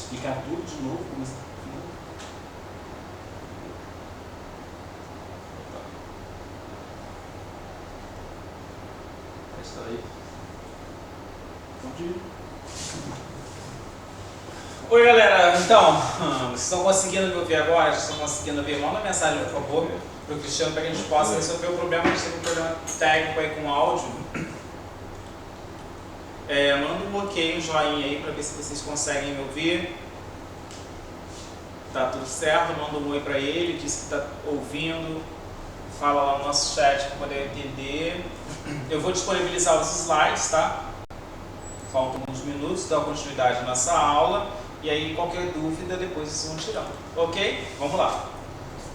explicar tudo de novo, começar de novo. Está aí. Pode ir. Oi galera, então, vocês estão conseguindo me ouvir agora? Vocês estão conseguindo ver? Manda mensagem, por favor, para o Cristiano, para que a gente possa resolver o problema. A gente teve um problema técnico aí com o áudio. Manda um ok, um joinha aí para ver se vocês conseguem me ouvir. Tá tudo certo, manda um oi para ele, diz que está ouvindo. Fala lá no nosso chat para poder entender. Eu vou disponibilizar os slides, tá? Faltam uns minutos, dá continuidade à nossa aula. E aí qualquer dúvida depois vocês vão tirando. Ok? Vamos lá.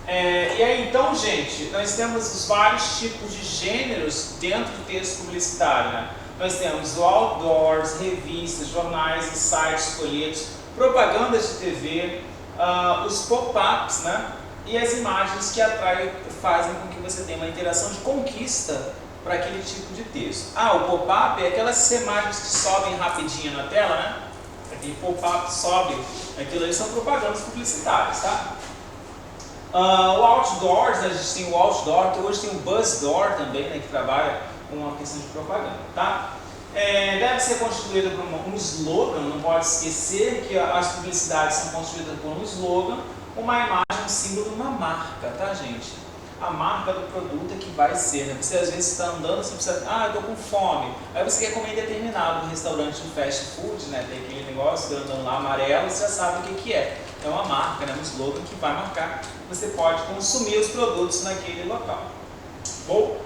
E aí então, gente, nós temos os vários tipos de gêneros dentro do texto publicitário, né? Nós temos o outdoors, revistas, jornais e sites escolhidos, propagandas de TV, os pop-ups, né? E as imagens que atraem, fazem com que você tenha uma interação de conquista para aquele tipo de texto. O pop-up é aquelas imagens que sobem rapidinho na tela, né? Aquele pop-up sobe, aquilo ali são propagandas publicitárias, tá? O outdoors, a gente tem o outdoor, hoje tem o buzzdoor também, né, que trabalha com a questão de propaganda, tá? Deve ser constituído por um slogan, não pode esquecer que as publicidades são constituídas por um slogan, uma imagem, um símbolo, uma marca, tá, gente? A marca do produto é que vai ser, né? Você às vezes está andando, você precisa, eu estou com fome, aí você quer comer em determinado restaurante de fast food, né? Tem aquele negócio andando lá amarelo, você já sabe o que é. É uma marca, né? Um slogan que vai marcar que você pode consumir os produtos naquele local. Bom,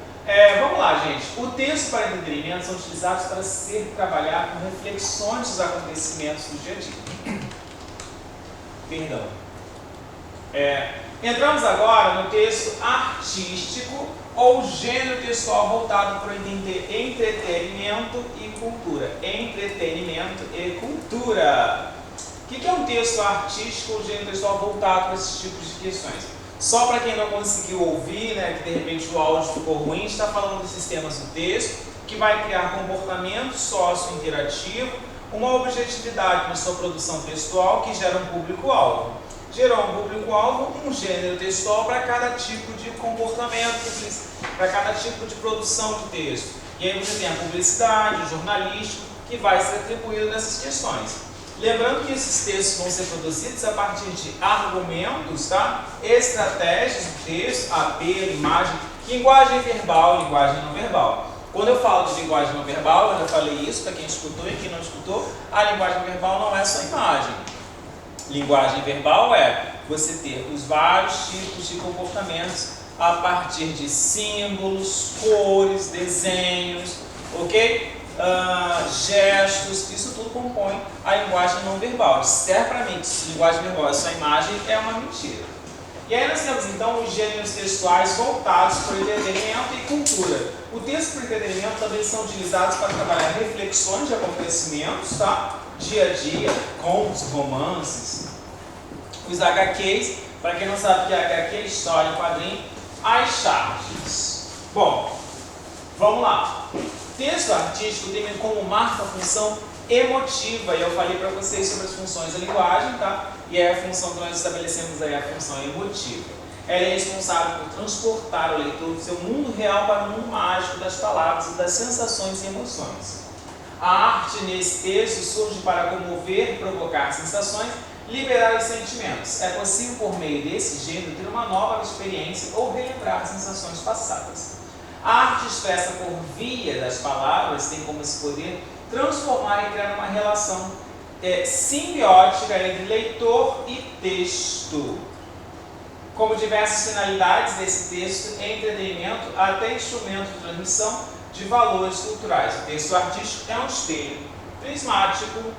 vamos lá, gente. O texto para entretenimento são utilizados para ser trabalhado com reflexões dos acontecimentos do dia a dia. Perdão. Entramos agora no texto artístico ou gênero textual voltado para o entretenimento e cultura. Entretenimento e cultura. O que é um texto artístico ou gênero textual voltado para esses tipos de questões? Só para quem não conseguiu ouvir, né, que de repente o áudio ficou ruim, está falando dos sistemas do texto, que vai criar comportamento sócio-interativo, uma objetividade na sua produção textual que gera um público-alvo. Gerou um público-alvo, um gênero textual para cada tipo de comportamento, para cada tipo de produção de texto. E aí você tem a publicidade, o jornalístico, que vai ser atribuído nessas questões. Lembrando que esses textos vão ser produzidos a partir de argumentos, tá? Estratégias do texto, apelo, imagem, linguagem verbal, linguagem não verbal. Quando eu falo de linguagem não verbal, eu já falei isso para quem escutou e quem não escutou, a linguagem verbal não é só imagem. Linguagem verbal é você ter os vários tipos de comportamentos a partir de símbolos, cores, desenhos, ok? Gestos, isso tudo compõe a linguagem não verbal. Certamente, se linguagem verbal é só imagem, é uma mentira. E aí nós temos então os gêneros textuais voltados para o entretenimento e cultura. O texto para o entretenimento também são utilizados para trabalhar reflexões de acontecimentos, tá? Dia a dia, contos, romances. Os HQs, para quem não sabe o que é HQ, história em quadrinho, as charges. Bom, vamos lá. Texto artístico tem como marca a função emotiva, e eu falei para vocês sobre as funções da linguagem, tá? E é a função que nós estabelecemos aí, a função emotiva. Ela é responsável por transportar o leitor do seu mundo real para o mundo mágico das palavras, das sensações e emoções. A arte nesse texto surge para comover, provocar sensações, liberar os sentimentos. É possível, por meio desse gênero, ter uma nova experiência ou relembrar sensações passadas. A arte expressa por via das palavras tem como esse poder transformar e criar uma relação simbiótica entre leitor e texto. Como diversas finalidades desse texto, entretenimento até instrumento de transmissão de valores culturais. O texto artístico é um espelho prismático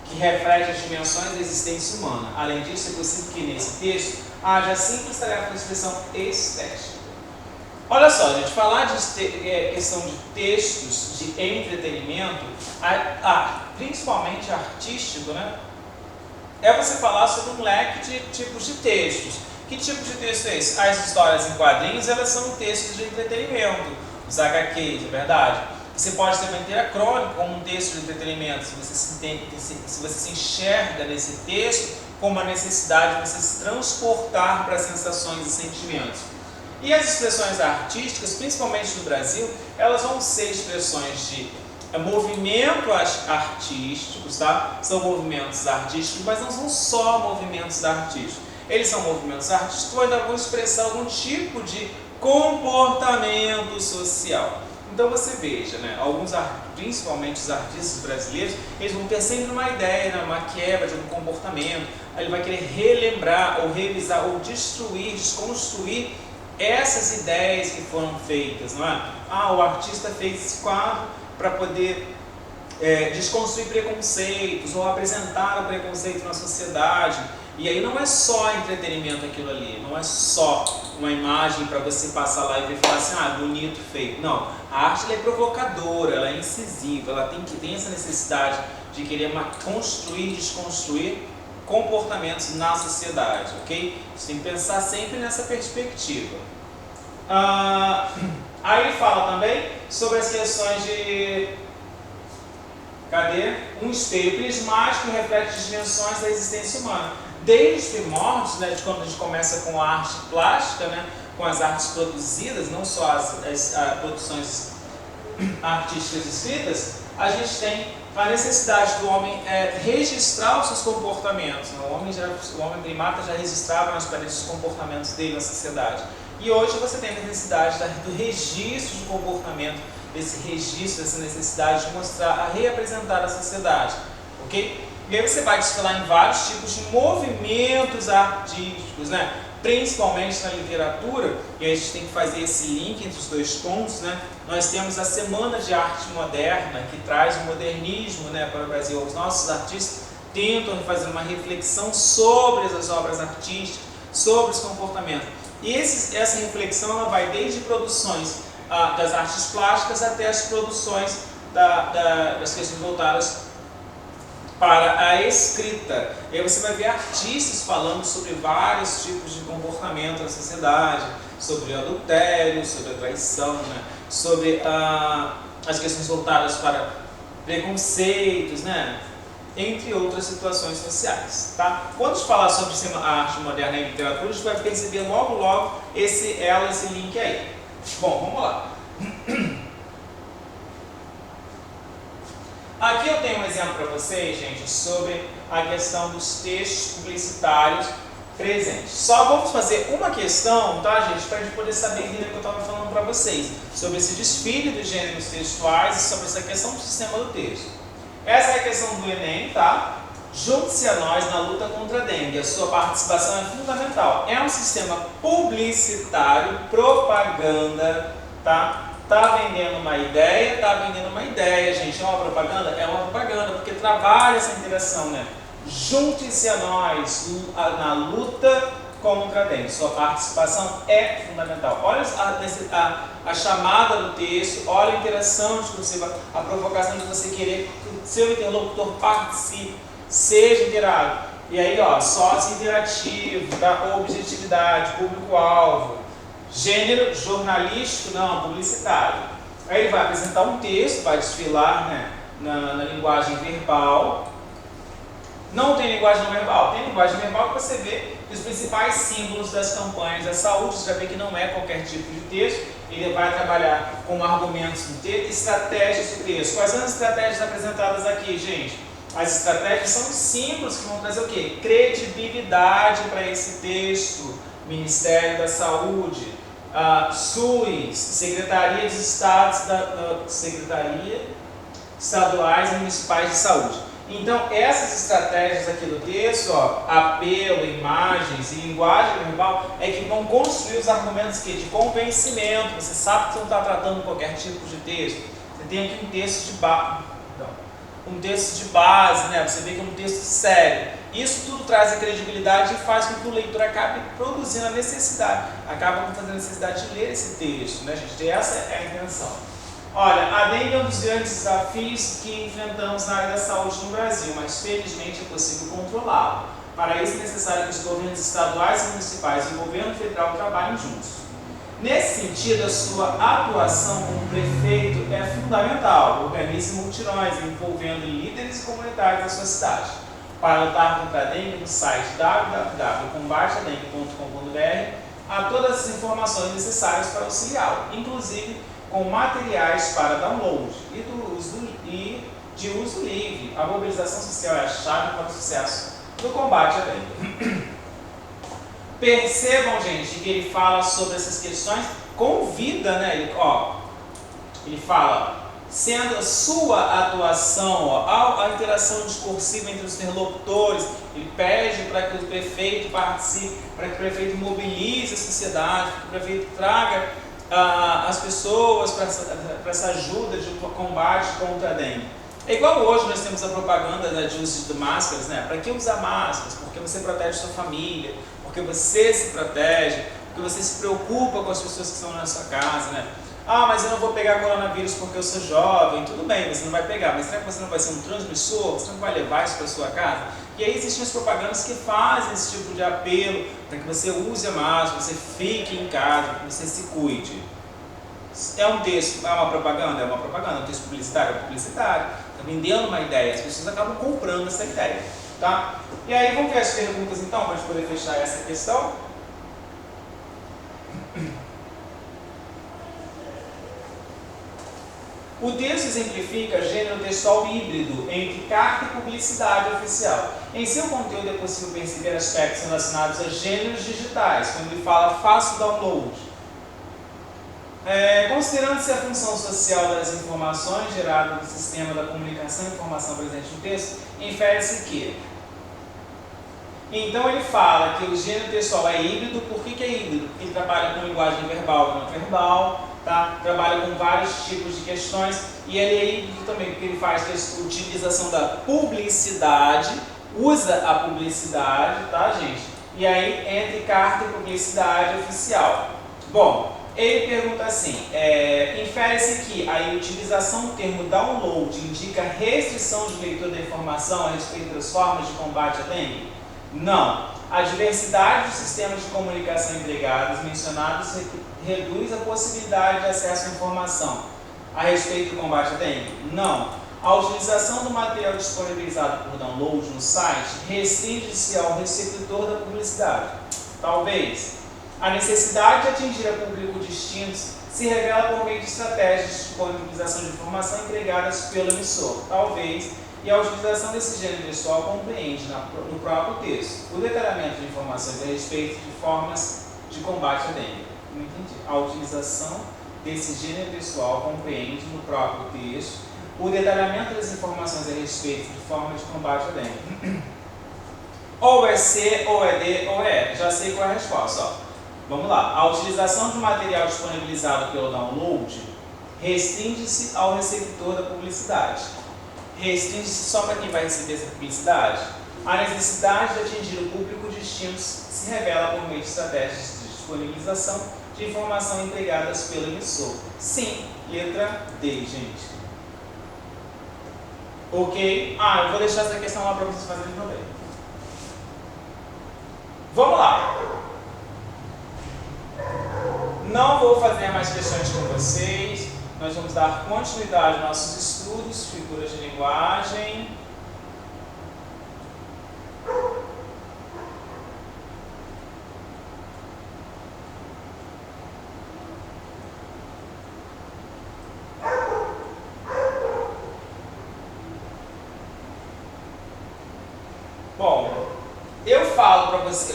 que reflete as dimensões da existência humana. Além disso, é possível que nesse texto haja a simples tarefa de expressão estética. Olha só, gente, falar de questão de textos de entretenimento, principalmente artístico, né? É você falar sobre um leque de tipos de textos. Que tipo de texto é esse? As histórias em quadrinhos, elas são textos de entretenimento. Os HQs, é verdade. Você pode também ter a crônica como um texto de entretenimento, se você se enxerga nesse texto com uma necessidade de você se transportar para sensações e sentimentos. E as expressões artísticas, principalmente no Brasil, elas vão ser expressões de movimentos artísticos, tá? São movimentos artísticos, mas não são só movimentos artísticos. Eles são movimentos artísticos que ainda vão expressar algum tipo de comportamento social. Então você veja, né, principalmente os artistas brasileiros, eles vão ter sempre uma ideia, né, uma quebra de um comportamento, aí ele vai querer relembrar, ou revisar, ou destruir, desconstruir essas ideias que foram feitas, não é? O artista fez esse quadro para poder desconstruir preconceitos, ou apresentar o preconceito na sociedade. E aí não é só entretenimento aquilo ali, não é só uma imagem para você passar lá e ver e falar assim, bonito, feito. Não, a arte ela é provocadora, ela é incisiva, ela tem essa necessidade de querer construir, desconstruir comportamentos na sociedade, ok? Você tem que pensar sempre nessa perspectiva. Aí ele fala também sobre as questões de... Um espelho prismático que reflete as dimensões da existência humana. Desde os primórdios, né, de quando a gente começa com a arte plástica, né, com as artes produzidas, não só as produções artísticas escritas, a gente tem a necessidade do homem registrar os seus comportamentos. O homem primata já registrava nas paredes os comportamentos dele na sociedade. E hoje você tem a necessidade do registro de comportamento, desse registro, dessa necessidade de mostrar, reapresentar a sociedade, ok? E aí você vai desfilar em vários tipos de movimentos artísticos, né? Principalmente na literatura, e a gente tem que fazer esse link entre os dois pontos, né? Nós temos a Semana de Arte Moderna, que traz o modernismo, né, para o Brasil. Os nossos artistas tentam fazer uma reflexão sobre as obras artísticas, sobre os comportamentos. E essa reflexão ela vai desde produções das artes plásticas até as produções das questões voltadas para a escrita. E aí você vai ver artistas falando sobre vários tipos de comportamento da sociedade, sobre o adultério, sobre a traição, né? Sobre as questões voltadas para preconceitos, né? Entre outras situações sociais. Tá? Quando a gente falar sobre a arte moderna e a literatura, a gente vai perceber logo esse link aí. Bom, vamos lá. Aqui eu tenho um exemplo para vocês, gente, sobre a questão dos textos publicitários presentes. Só vamos fazer uma questão, tá, gente, para a gente poder saber o que eu estava falando para vocês, sobre esse desfile dos gêneros textuais e sobre essa questão do sistema do texto. Essa é a questão do Enem, tá? Junte-se a nós na luta contra a dengue. A sua participação é fundamental. É um sistema publicitário, propaganda, tá? Tá vendendo uma ideia, gente. É uma propaganda? É uma propaganda, porque trabalha essa interação, né? Junte-se a nós na luta contra a dengue. Sua participação é fundamental. Olha a chamada do texto, olha a interação discursiva, a provocação de você querer que o seu interlocutor participe, seja interável. E aí, sócio interativo, da objetividade, público-alvo. Gênero jornalístico, não, publicitário. Aí ele vai apresentar um texto, vai desfilar, né, na linguagem verbal. Não tem linguagem não verbal, tem linguagem verbal que você vê os principais símbolos das campanhas da saúde. Você já vê que não é qualquer tipo de texto. Ele vai trabalhar com argumentos do texto, estratégias do texto. Quais são as estratégias apresentadas aqui, gente? As estratégias são os símbolos que vão trazer o quê? Credibilidade para esse texto. Ministério da Saúde, SUS, Secretaria dos Estados, Secretaria Estaduais e Municipais de Saúde. Então, essas estratégias aqui do texto, apelo, imagens e linguagem verbal, é que vão construir os argumentos de convencimento. Você sabe que você não está tratando qualquer tipo de texto. Você tem aqui um texto de base, né? Você vê que é um texto sério. Isso tudo traz a credibilidade e faz com que o leitor acabe produzindo a necessidade, acaba fazendo a necessidade de ler esse texto, né, gente? E essa é a intenção. Olha, a dengue é um dos grandes desafios que enfrentamos na área da saúde no Brasil, mas felizmente é possível controlá-lo. Para isso é necessário que os governos estaduais e municipais e o governo federal trabalhem juntos. Nesse sentido, a sua atuação como prefeito é fundamental. Organize multirões envolvendo líderes e comunitários da sua cidade. Para lutar contra a dengue, no site www.combateadengue.com.br há todas as informações necessárias para auxiliá-lo, inclusive com materiais para download e de uso livre. A mobilização social é a chave para o sucesso do combate à dengue. Percebam, gente, que ele fala sobre essas questões com vida, né? Ele fala, sendo a sua atuação, a interação discursiva entre os interlocutores, ele pede para que o prefeito participe, para que o prefeito mobilize a sociedade, para que o prefeito traga as pessoas para essa ajuda de combate contra a dengue. É igual hoje nós temos a propaganda, né, de uso de máscaras, né? Para que usar máscaras? Porque você protege sua família, porque você se protege, porque você se preocupa com as pessoas que estão na sua casa, né? Ah, mas eu não vou pegar coronavírus porque eu sou jovem. Tudo bem, você não vai pegar, mas será que você não vai ser um transmissor? Você não vai levar isso para sua casa? E aí existem as propagandas que fazem esse tipo de apelo para que você use a máscara, você fique em casa, que você se cuide. É um texto, é uma propaganda? É uma propaganda. É um texto publicitário? É publicitário. Está vendendo uma ideia, as pessoas acabam comprando essa ideia. Tá? E aí vamos ver as perguntas então, para a gente poder fechar essa questão. O texto exemplifica gênero textual híbrido entre carta e publicidade oficial. Em seu conteúdo é possível perceber aspectos relacionados a gêneros digitais, quando ele fala faça o download. Considerando-se a função social das informações geradas no sistema da comunicação e informação presente no texto, infere-se que. Então ele fala que o gênero textual é híbrido. Por que é híbrido? Porque ele trabalha com linguagem verbal e não verbal, tá? Trabalha com vários tipos de questões, e ele é híbrido também porque ele faz a utilização da publicidade, usa a publicidade, tá, gente? E aí entre carta e publicidade oficial. Bom, ele pergunta assim, infere-se que a utilização do termo download indica restrição de leitura da informação a respeito das formas de combate à dengue? Não. A diversidade dos sistemas de comunicação empregados mencionados reduz a possibilidade de acesso à informação a respeito do combate à dengue? Não. A utilização do material disponibilizado por download no site restringe-se ao receptor da publicidade? Talvez. A necessidade de atingir a público distintos se revela por meio de estratégias de disponibilização de informação empregadas pelo emissor? Talvez. E a utilização desse gênero textual compreende no próprio texto o detalhamento de informações a respeito de formas de combate à dengue. Não entendi. A utilização desse gênero textual compreende no próprio texto o detalhamento das informações a respeito de formas de combate à dengue. Ou é C, ou é D, ou é E. Já sei qual é a resposta. Ó. Vamos lá. A utilização de material disponibilizado pelo download restringe-se ao receptor da publicidade. Restringe-se só para quem vai receber essa publicidade? A necessidade de atingir o público distinto se revela por meio de estratégias de disponibilização de informação empregadas pelo emissor. Sim, letra D, gente. Ok? Eu vou deixar essa questão lá para vocês fazerem também. Vamos lá. Não vou fazer mais questões com vocês. Nós vamos dar continuidade aos nossos estudos, figuras de linguagem. Bom, eu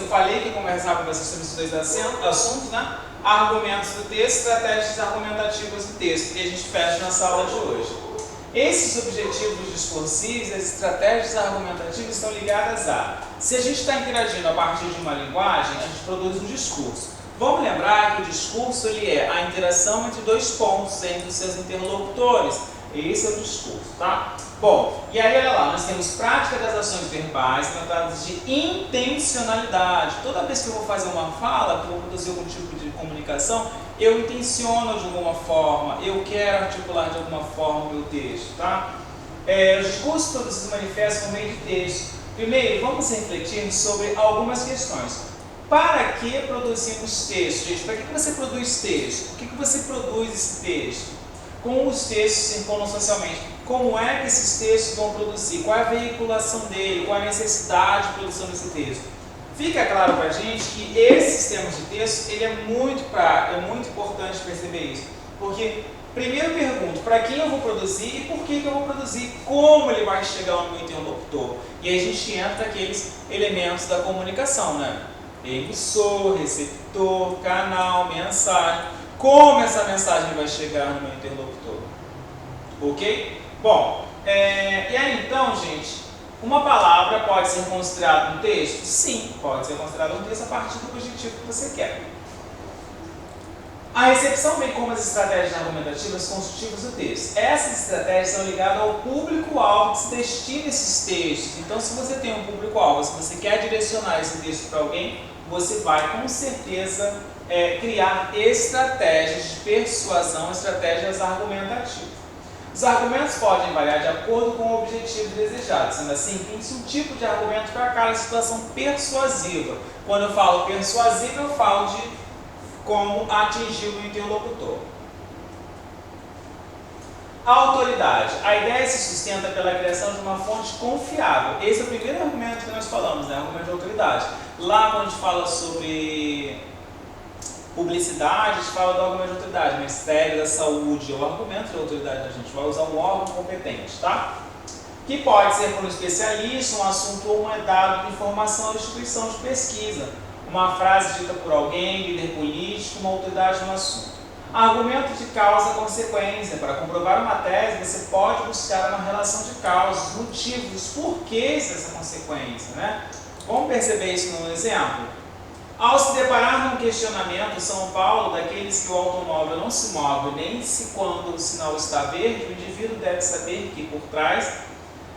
falei que ia conversar com vocês sobre esses dois assuntos, né? Argumentos do texto, estratégias argumentativas do texto, que a gente fecha nessa aula de hoje. Esses objetivos discursivos, as estratégias argumentativas estão ligadas a, se a gente está interagindo a partir de uma linguagem, a gente produz um discurso. Vamos lembrar que o discurso ele é a interação entre dois pontos, entre os seus interlocutores. Esse é o discurso, tá? Bom, e aí olha lá, nós temos prática das ações verbais tratadas de intencionalidade. Toda vez que eu vou fazer uma fala, que eu vou produzir algum tipo de comunicação, eu intenciono de alguma forma, eu quero articular de alguma forma o meu texto, tá? Os discursos produzidos manifestam por meio de texto. Primeiro, vamos refletir sobre algumas questões. Para que produzimos texto? Gente, para que você produz texto? Por que você produz esse texto? Como os textos circulam socialmente? Como é que esses textos vão produzir? Qual é a veiculação dele? Qual é a necessidade de produção desse texto? Fica claro para a gente que esse sistema de texto ele é muito importante perceber isso. Porque, primeiro eu pergunto, para quem eu vou produzir e por que eu vou produzir? Como ele vai chegar no meu interlocutor? E aí a gente entra naqueles elementos da comunicação, né? Emissor, receptor, canal, mensagem. Como essa mensagem vai chegar no meu interlocutor? Ok? Bom, e aí então, gente, uma palavra pode ser considerada um texto? Sim, pode ser considerada um texto a partir do objetivo que você quer. A recepção, bem como as estratégias argumentativas constitutivas do texto. Essas estratégias são ligadas ao público-alvo que se destina a esses textos. Então, se você tem um público-alvo, se você quer direcionar esse texto para alguém, você vai com certeza criar estratégias de persuasão, estratégias argumentativas. Os argumentos podem variar de acordo com o objetivo desejado. Sendo assim, tem-se um tipo de argumento para cada situação persuasiva. Quando eu falo persuasivo, eu falo de como atingir o interlocutor. A autoridade. A ideia se sustenta pela criação de uma fonte confiável. Esse é o primeiro argumento que nós falamos, né? Argumento de autoridade. Lá, quando a gente fala sobre publicidade, a gente fala do argumento de autoridade. Ministério da Saúde é o argumento de autoridade. A gente vai usar um órgão competente, tá? Que pode ser por um especialista, um assunto ou um dado de informação ou instituição de pesquisa. Uma frase dita por alguém, líder político, uma autoridade no assunto. Argumento de causa-consequência. Para comprovar uma tese, você pode buscar uma relação de causas, motivos, porquês dessa consequência, né? Vamos perceber isso no exemplo? Ao se deparar num questionamento, São Paulo, daqueles que o automóvel não se move nem se quando o sinal está verde, o indivíduo deve saber que por trás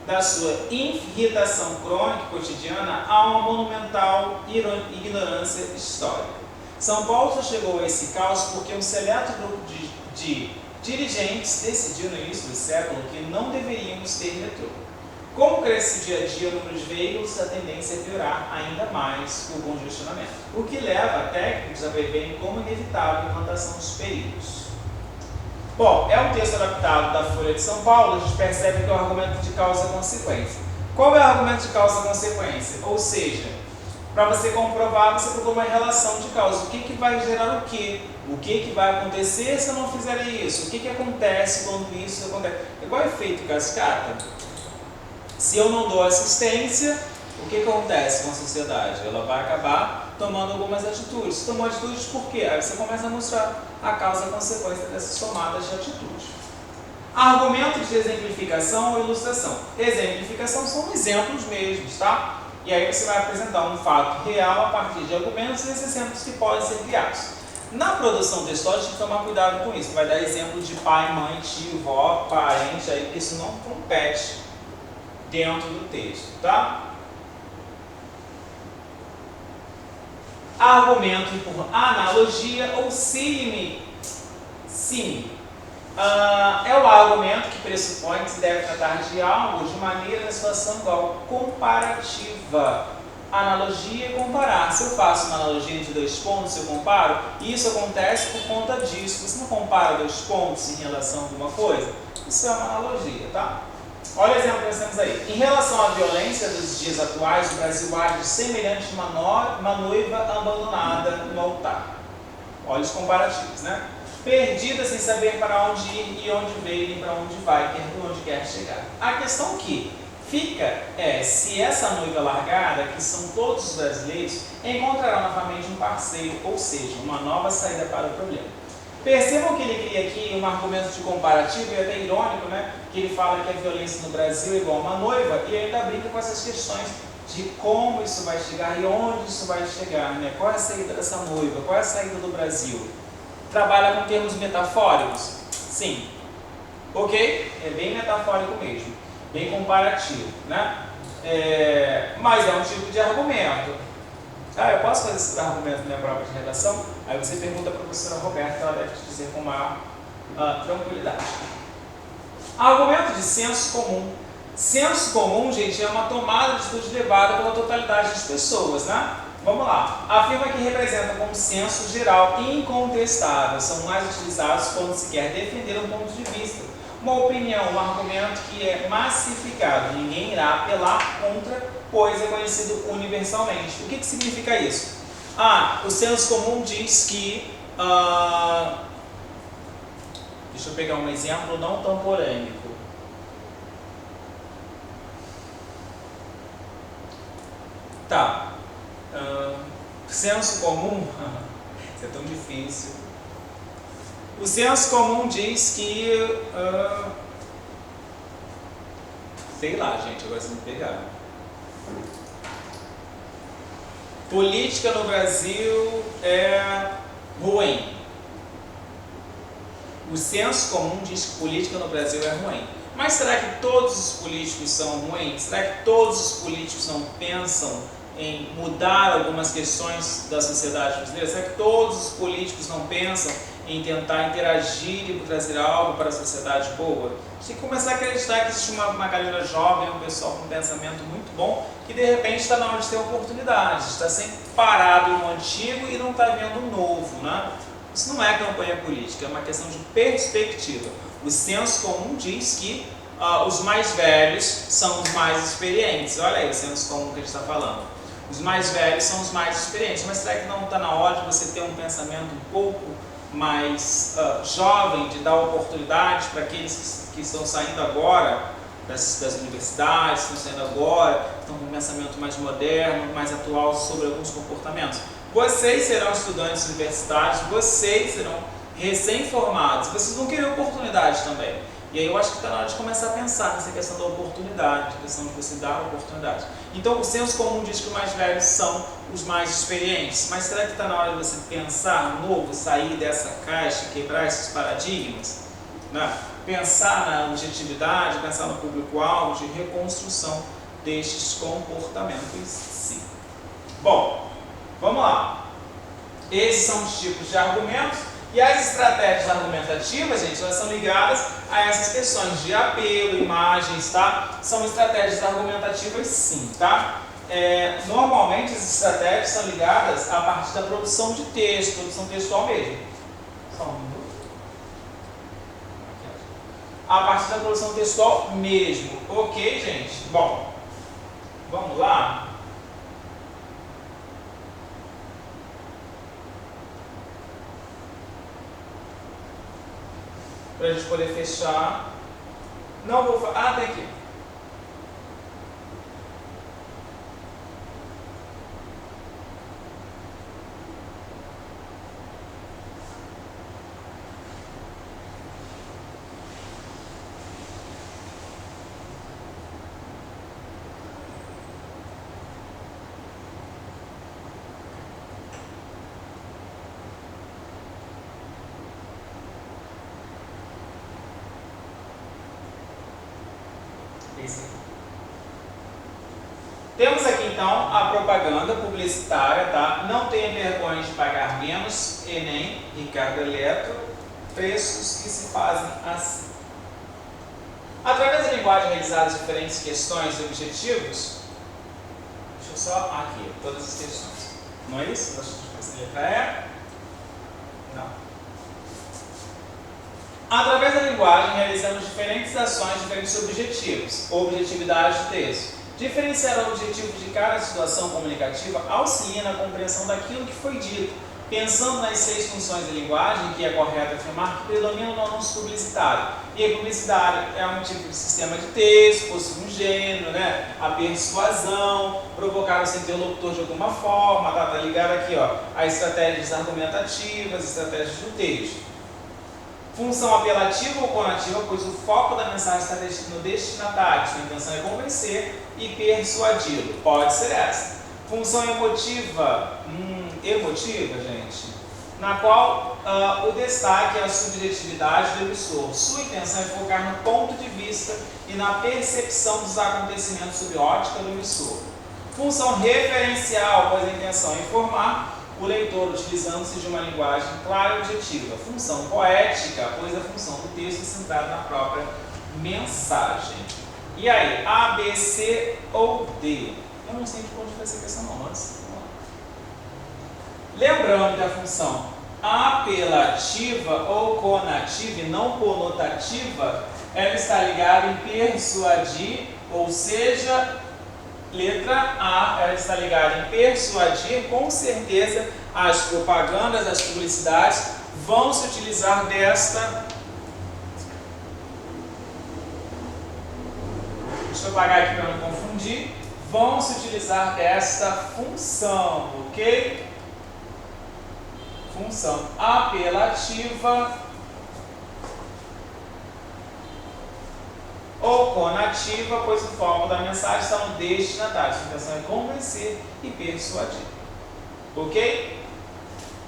da sua irritação crônica cotidiana há uma monumental ignorância histórica. São Paulo só chegou a esse caos porque um seleto grupo de dirigentes decidiu no início do século que não deveríamos ter metrô. Como cresce dia a dia o número de veículos, a tendência é piorar ainda mais o congestionamento, o que leva técnicos a preverem como inevitável a implantação dos perigos. Bom, é um texto adaptado da Folha de São Paulo, a gente percebe que é um argumento de causa e consequência. Qual é o argumento de causa e consequência? Ou seja, para você comprovar, você procura uma relação de causa. O que vai gerar o quê? O que vai acontecer se eu não fizer isso? O que acontece quando isso acontece? Igual efeito cascata. Se eu não dou assistência, o que acontece com a sociedade? Ela vai acabar tomando algumas atitudes. Tomou atitudes por quê? Aí você começa a mostrar a causa e a consequência dessas tomadas de atitude. Argumento de exemplificação ou ilustração. Exemplificação são exemplos mesmos, tá? E aí você vai apresentar um fato real a partir de argumentos e esses exemplos que podem ser criados. Na produção textual, a gente tem que tomar cuidado com isso. Vai dar exemplo de pai, mãe, tio, vó, parente, aí isso não compete dentro do texto, tá? Argumento por analogia ou símile. É o argumento que pressupõe que se deve tratar de algo de maneira na situação igual, comparativa. Analogia é comparar. Se eu faço uma analogia entre dois pontos, eu comparo, e isso acontece por conta disso. Você não compara dois pontos em relação a alguma coisa? Isso é uma analogia, tá? Olha o exemplo que nós temos aí. Em relação à violência dos dias atuais, o Brasil age semelhante a uma noiva abandonada no altar. Olha os comparativos, né? Perdida sem saber para onde ir e onde veio e para onde vai, onde quer chegar. A questão que fica é se essa noiva largada, que são todos os brasileiros, encontrará novamente um parceiro, ou seja, uma nova saída para o problema. Percebam que ele cria aqui um argumento de comparativo e até irônico, né? Que ele fala que a violência no Brasil é igual a uma noiva e ainda brinca com essas questões de como isso vai chegar e onde isso vai chegar, né? Qual é a saída dessa noiva? Qual é a saída do Brasil? Trabalha com termos metafóricos? Sim. Ok? É bem metafórico mesmo. Bem comparativo, né? Mas é um tipo de argumento. Eu posso fazer esse argumento na minha prova de redação? Aí você pergunta para a professora Roberta, que ela deve te dizer com maior tranquilidade. Argumento de senso comum. Senso comum, gente, é uma tomada de atitude levada pela totalidade das pessoas, né? Vamos lá. Afirma que representa consenso geral e incontestável. São mais utilizados quando se quer defender um ponto de vista, uma opinião, um argumento que é massificado. Ninguém irá apelar contra, pois é conhecido universalmente. O que significa isso? O senso comum diz que... deixa eu pegar um exemplo não tão polêmico. Tá. Senso comum, isso é tão difícil. O senso comum diz que, sei lá, gente, agora vocês me pegaram. Política no Brasil é ruim. O senso comum diz que política no Brasil é ruim. Mas será que todos os políticos são ruins? Será que todos os políticos não pensam em mudar algumas questões da sociedade brasileira? Será que todos os políticos não pensam em tentar interagir e trazer algo para a sociedade boa? A gente tem que começar a acreditar que existe uma galera jovem, um pessoal com um pensamento muito bom, que de repente está na hora de ter oportunidades, está sempre parado no antigo e não está vendo um novo, né? Isso não é campanha política, é uma questão de perspectiva. O senso comum diz que os mais velhos são os mais experientes. Olha aí o senso comum que a gente está falando. Os mais velhos são os mais experientes. Mas será que não está na hora de você ter um pensamento um pouco mais jovem, de dar oportunidade para aqueles que estão saindo agora das universidades, estão saindo agora, estão com um pensamento mais moderno, mais atual sobre alguns comportamentos? Vocês serão estudantes universitários, vocês serão recém-formados, vocês vão querer oportunidade também. E aí eu acho que está na hora de começar a pensar nessa questão da oportunidade, a questão de você dar oportunidade. Então o senso comum diz que os mais velhos são os mais experientes, mas será que está na hora de você pensar novo, sair dessa caixa, quebrar esses paradigmas? Né? Pensar na objetividade, pensar no público-alvo, de reconstrução destes comportamentos, sim. Bom, vamos lá. Esses são os tipos de argumentos. E as estratégias argumentativas, gente, elas são ligadas a essas questões de apelo, imagens, tá? São estratégias argumentativas, sim, tá? Normalmente as estratégias são ligadas a partir da produção de texto, produção textual mesmo. Só um minuto. A partir da produção textual mesmo. Ok, gente? Bom, vamos lá. Para a gente poder fechar. Não vou falar. Tem aqui. Temos aqui então a propaganda publicitária, tá? Não tenha vergonha de pagar menos, Enem, Ricardo Eletro, preços que se fazem assim. Através da linguagem realizadas diferentes questões e objetivos, deixa eu só, aqui, todas as questões. Não é isso? Deixa eu ver se a letra é. Não. Através da linguagem realizamos diferentes ações, diferentes objetivos, objetividade do texto. Diferenciar o objetivo de cada situação comunicativa auxilia na compreensão daquilo que foi dito, pensando nas 6 funções de linguagem, que é correto afirmar que predominam no anúncio publicitário. E a publicidade é um tipo de sistema de texto, possui um gênero, né? A persuasão, provocar o seu interlocutor de alguma forma, tá ligado aqui, ó, a estratégias argumentativas, estratégias do texto. Função apelativa ou conativa, pois o foco da mensagem está no destinatário, sua intenção é convencer e persuadi-lo. Pode ser essa. Função emotiva, emotiva, gente, na qual o destaque é a subjetividade do emissor. Sua intenção é focar no ponto de vista e na percepção dos acontecimentos sob ótica do emissor. Função referencial, pois a intenção é informar o leitor, utilizando-se de uma linguagem clara e objetiva. Função poética, pois a função do texto é centrada na própria mensagem. E aí, A, B, C ou D? Eu não sei de onde foi essa questão não, mas vamos lá. Lembrando que a função apelativa ou conativa e não conotativa, ela está ligada em persuadir, ou seja, letra A, ela está ligada em persuadir. Com certeza as propagandas, as publicidades vão se utilizar desta. Deixa eu apagar aqui para não confundir. Vão se utilizar desta função, ok? Função apelativa ou conativa, pois o foco da mensagem está no destinatário. Sua intenção é convencer e persuadir. Ok?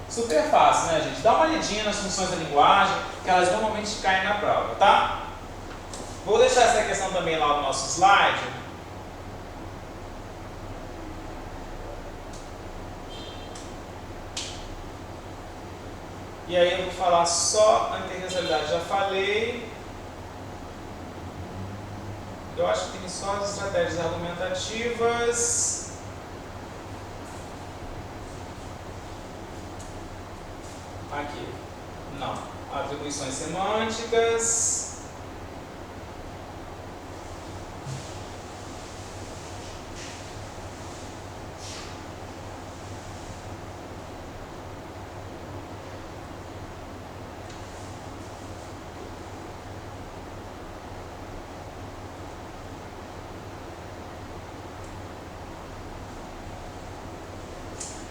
Super fácil, né, gente? Dá uma olhadinha nas funções da linguagem, que elas normalmente caem na prova, tá? Vou deixar essa questão também lá no nosso slide. E aí eu vou falar só a intertextualidade, já falei. Eu acho que tem só as estratégias argumentativas. Aqui. Não. Atribuições semânticas.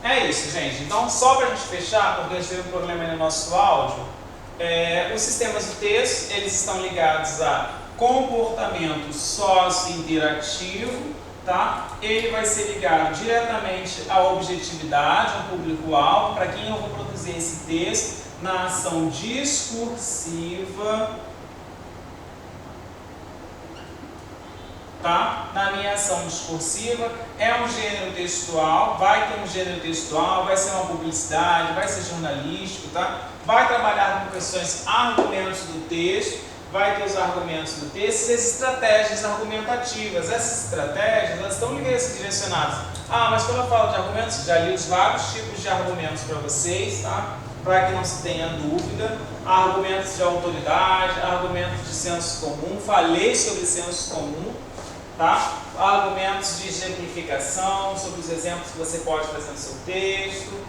É isso, gente. Então, só para a gente fechar, porque a gente teve um problema aí no nosso áudio, os sistemas do texto, eles estão ligados a comportamento sócio-interativo, tá? Ele vai ser ligado diretamente à objetividade, ao público-alvo, para quem eu vou produzir esse texto, na ação discursiva, tá? Na minha ação discursiva, é um gênero textual, vai ter um gênero textual, vai ser uma publicidade, vai ser jornalístico, tá? Vai trabalhar com questões argumentos do texto, vai ter os argumentos do texto e as estratégias argumentativas. Essas estratégias, elas estão direcionadas. Ah, mas quando eu falo de argumentos, já li os vários tipos de argumentos para vocês, tá? Para que não se tenha dúvida. Argumentos de autoridade, argumentos de senso comum, falei sobre senso comum, tá? Argumentos de exemplificação, sobre os exemplos que você pode fazer no seu texto.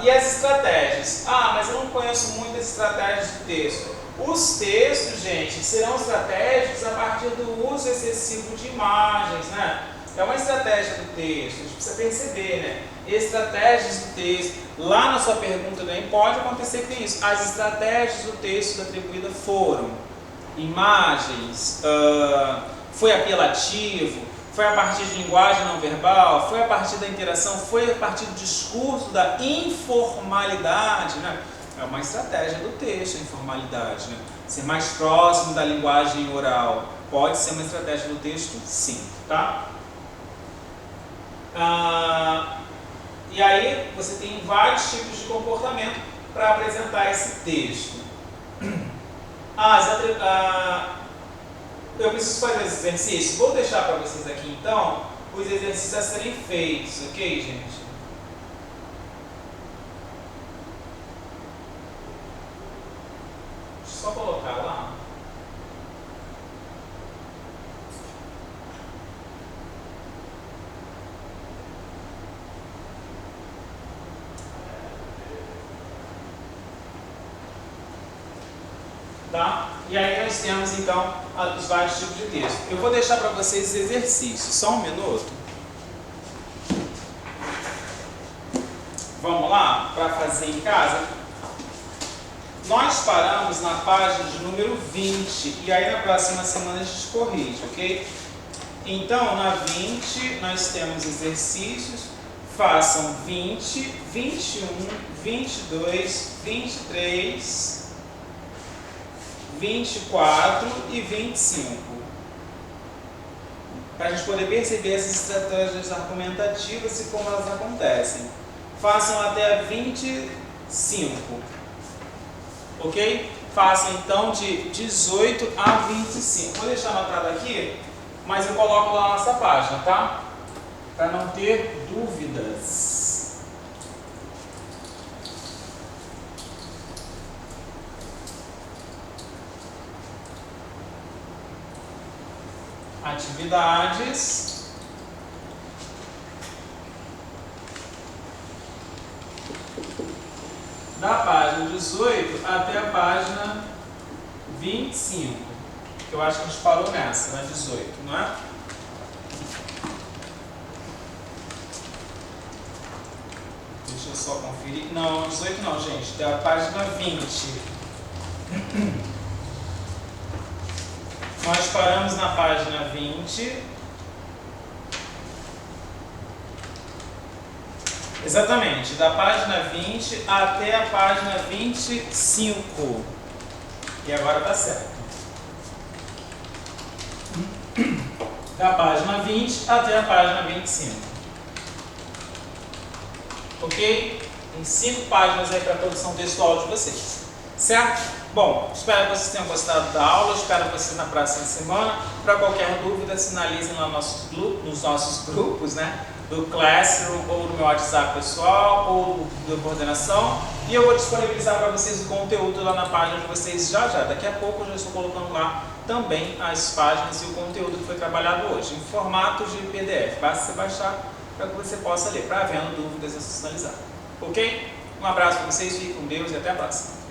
E as estratégias. Ah, mas eu não conheço muitas estratégias de texto. Os textos, gente, serão estratégicos a partir do uso excessivo de imagens, né? É uma estratégia do texto, a gente precisa perceber, né? Estratégias do texto. Lá na sua pergunta também pode acontecer que tem isso. As estratégias do texto atribuída foram imagens, foi apelativo, foi a partir de linguagem não verbal, foi a partir da interação, foi a partir do discurso, da informalidade, né? É uma estratégia do texto, a informalidade, né? Ser mais próximo da linguagem oral pode ser uma estratégia do texto, sim, tá? E aí você tem vários tipos de comportamento para apresentar esse texto. Eu preciso fazer esse exercício. Vou deixar para vocês aqui então os exercícios a serem feitos, ok, gente? Deixa eu só colocar lá. Tá? E aí nós temos então os vários tipos de texto. Eu vou deixar para vocês os exercícios, só um minuto. Vamos lá, para fazer em casa. Nós paramos na página de número 20 e aí na próxima semana a gente corrige, ok? Então na 20 nós temos exercícios, façam 20, 21, 22, 23... 24 e 25. Para a gente poder perceber essas estratégias argumentativas e como elas acontecem. Façam até 25. Ok? Façam então de 18 a 25. Vou deixar anotado aqui, mas eu coloco lá na nossa página, tá? Para não ter dúvidas. atividades da página 18 até a página 25. Eu acho que a gente parou nessa, na 18, não é? Deixa eu só conferir. Não, 18 não, gente. Da página 20. Nós paramos na página 20. Exatamente, da página 20 até a página 25. E agora tá certo. Da página 20 até a página 25. Ok? Tem 5 páginas aí para a produção textual de vocês. Certo? Bom, espero que vocês tenham gostado da aula. Espero que vocês na próxima semana. Para qualquer dúvida, sinalizem lá nos nossos grupos, né? Do Classroom ou do meu WhatsApp pessoal ou do coordenação. E eu vou disponibilizar para vocês o conteúdo lá na página de vocês já. Daqui a pouco eu já estou colocando lá também as páginas e o conteúdo que foi trabalhado hoje, em formato de PDF. Basta você baixar para que você possa ler, para havendo dúvidas, é sinalizar. Ok? Um abraço para vocês, fiquem com Deus e até a próxima.